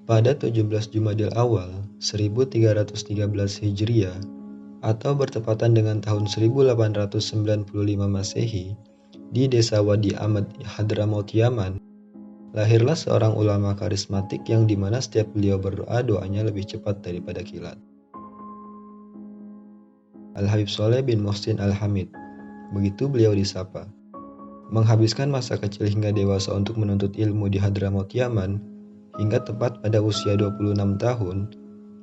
Pada 17 Jumadil Awal 1313 Hijriah atau bertepatan dengan tahun 1895 Masehi, di desa Wadi Ahmad Hadramaut Yaman, lahirlah seorang ulama karismatik yang dimana setiap beliau berdoa, doanya lebih cepat daripada kilat. Al-Habib Sholeh bin Muhsin Al-Hamid, begitu beliau disapa. Menghabiskan masa kecil hingga dewasa untuk menuntut ilmu di Hadramaut Yaman, hingga tepat pada usia 26 tahun,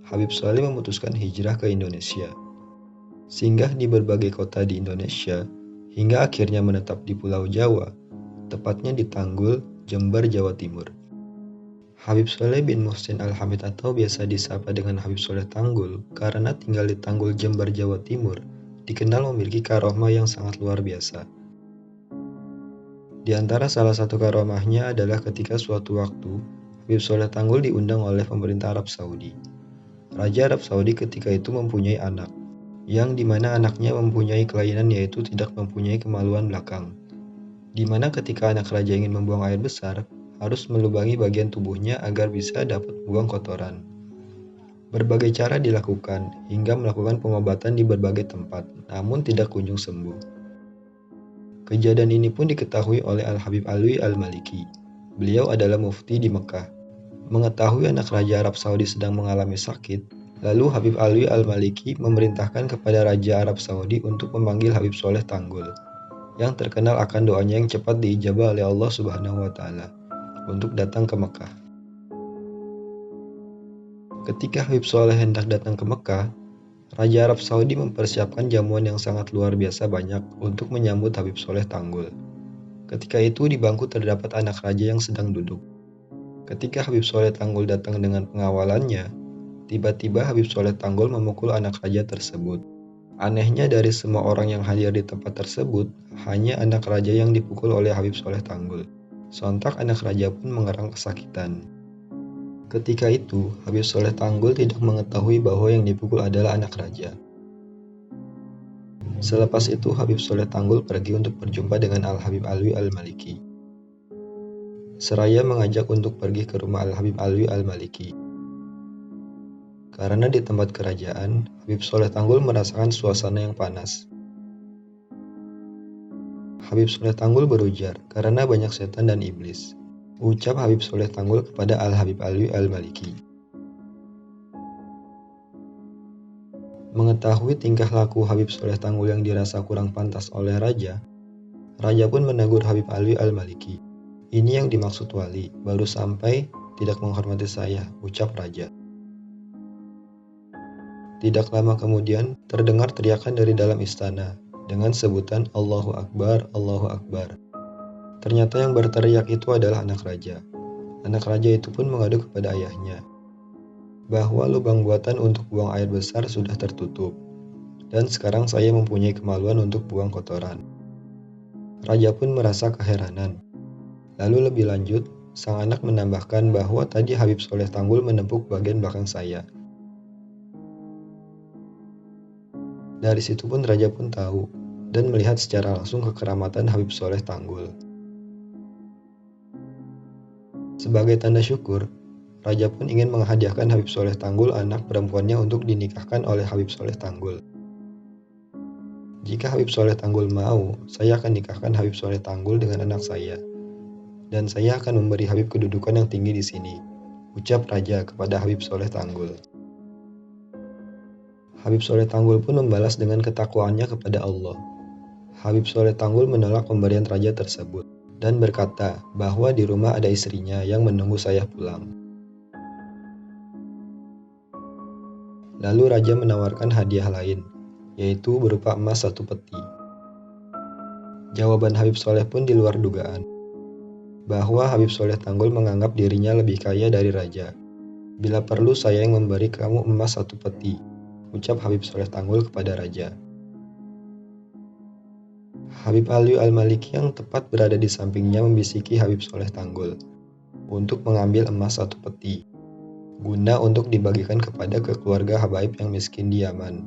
Habib Sholeh memutuskan hijrah ke Indonesia. Singgah di berbagai kota di Indonesia, hingga akhirnya menetap di Pulau Jawa, tepatnya di Tanggul, Jember, Jawa Timur. Habib Sholeh bin Muhsin Al-Hamid atau biasa disapa dengan Habib Sholeh Tanggul karena tinggal di Tanggul, Jember, Jawa Timur, dikenal memiliki karomah yang sangat luar biasa. Di antara salah satu karomahnya adalah ketika suatu waktu Habib Sholeh Tanggul diundang oleh pemerintah Arab Saudi. Raja Arab Saudi ketika itu mempunyai anak, yang dimana anaknya mempunyai kelainan yaitu tidak mempunyai kemaluan belakang. Dimana ketika anak raja ingin membuang air besar, harus melubangi bagian tubuhnya agar bisa dapat buang kotoran. Berbagai cara dilakukan, hingga melakukan pengobatan di berbagai tempat, namun tidak kunjung sembuh. Kejadian ini pun diketahui oleh Al-Habib Alwi Al-Maliki. Beliau adalah mufti di Mekah. Mengetahui anak Raja Arab Saudi sedang mengalami sakit, lalu Habib Alwi Al-Maliki memerintahkan kepada Raja Arab Saudi untuk memanggil Habib Sholeh Tanggul, yang terkenal akan doanya yang cepat diijabah oleh Allah Subhanahu wa Ta'ala, untuk datang ke Mekah. Ketika Habib Sholeh hendak datang ke Mekah, Raja Arab Saudi mempersiapkan jamuan yang sangat luar biasa banyak untuk menyambut Habib Sholeh Tanggul. Ketika itu di bangku terdapat anak raja yang sedang duduk. Ketika Habib Sholeh Tanggul datang dengan pengawalannya, tiba-tiba Habib Sholeh Tanggul memukul anak raja tersebut. Anehnya dari semua orang yang hadir di tempat tersebut, hanya anak raja yang dipukul oleh Habib Sholeh Tanggul. Sontak anak raja pun mengerang kesakitan. Ketika itu, Habib Sholeh Tanggul tidak mengetahui bahwa yang dipukul adalah anak raja. Selepas itu, Habib Sholeh Tanggul pergi untuk berjumpa dengan Al-Habib Alwi Al-Maliki. Seraya mengajak untuk pergi ke rumah Al-Habib Alwi Al-Maliki. Karena di tempat kerajaan, Habib Sholeh Tanggul merasakan suasana yang panas. Habib Sholeh Tanggul berujar, karena banyak setan dan iblis. Ucap Habib Sholeh Tanggul kepada Al-Habib Alwi Al-Maliki. Mengetahui tingkah laku Habib Sholeh Tanggul yang dirasa kurang pantas oleh Raja pun menegur Habib Alwi Al-Maliki. Ini yang dimaksud wali, baru sampai tidak menghormati saya, ucap Raja. Tidak lama kemudian, terdengar teriakan dari dalam istana, dengan sebutan Allahu Akbar, Allahu Akbar. Ternyata yang berteriak itu adalah anak raja. Anak raja itu pun mengadu kepada ayahnya, bahwa lubang buatan untuk buang air besar sudah tertutup, dan sekarang saya mempunyai kemaluan untuk buang kotoran. Raja pun merasa keheranan. Lalu lebih lanjut, sang anak menambahkan bahwa tadi Habib Sholeh Tanggul menepuk bagian belakang saya. Dari situ pun Raja pun tahu, dan melihat secara langsung kekeramatan Habib Sholeh Tanggul. Sebagai tanda syukur, Raja pun ingin menghadiahkan Habib Sholeh Tanggul anak perempuannya untuk dinikahkan oleh Habib Sholeh Tanggul. Jika Habib Sholeh Tanggul mau, saya akan nikahkan Habib Sholeh Tanggul dengan anak saya. Dan saya akan memberi Habib kedudukan yang tinggi di sini, ucap Raja kepada Habib Sholeh Tanggul. Habib Sholeh Tanggul pun membalas dengan ketakwaannya kepada Allah. Habib Sholeh Tanggul menolak pemberian Raja tersebut, dan berkata bahwa di rumah ada istrinya yang menunggu saya pulang. Lalu Raja menawarkan hadiah lain, yaitu berupa emas 1 peti. Jawaban Habib Sholeh pun di luar dugaan, bahwa Habib Sholeh Tanggul menganggap dirinya lebih kaya dari Raja. Bila perlu saya yang memberi kamu emas 1 peti, ucap Habib Sholeh Tanggul kepada Raja. Habib Alwi Al-Maliki yang tepat berada di sampingnya membisiki Habib Sholeh Tanggul untuk mengambil emas 1 peti, guna untuk dibagikan kepada keluarga habaib yang miskin di Yaman.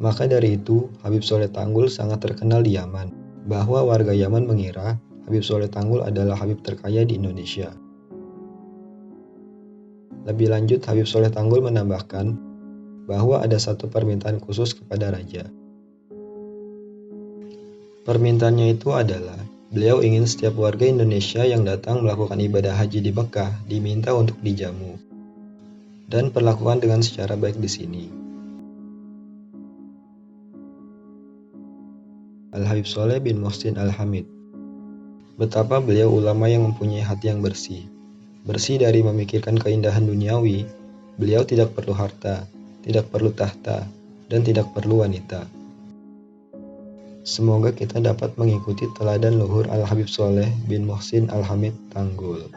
Maka dari itu, Habib Sholeh Tanggul sangat terkenal di Yaman, bahwa warga Yaman mengira Habib Sholeh Tanggul adalah Habib terkaya di Indonesia. Lebih lanjut, Habib Soleh Tanggul menambahkan bahwa ada satu permintaan khusus kepada raja. Permintaannya itu adalah, beliau ingin setiap warga Indonesia yang datang melakukan ibadah haji di Mekah diminta untuk dijamu dan perlakukan dengan secara baik di sini. Al-Habib Soleh bin Muhsin Al-Hamid. Betapa beliau ulama yang mempunyai hati yang bersih. Bersih dari memikirkan keindahan duniawi, beliau tidak perlu harta, tidak perlu tahta, dan tidak perlu wanita. Semoga kita dapat mengikuti teladan luhur Al-Habib Soleh bin Muhsin Al-Hamid Tanggul.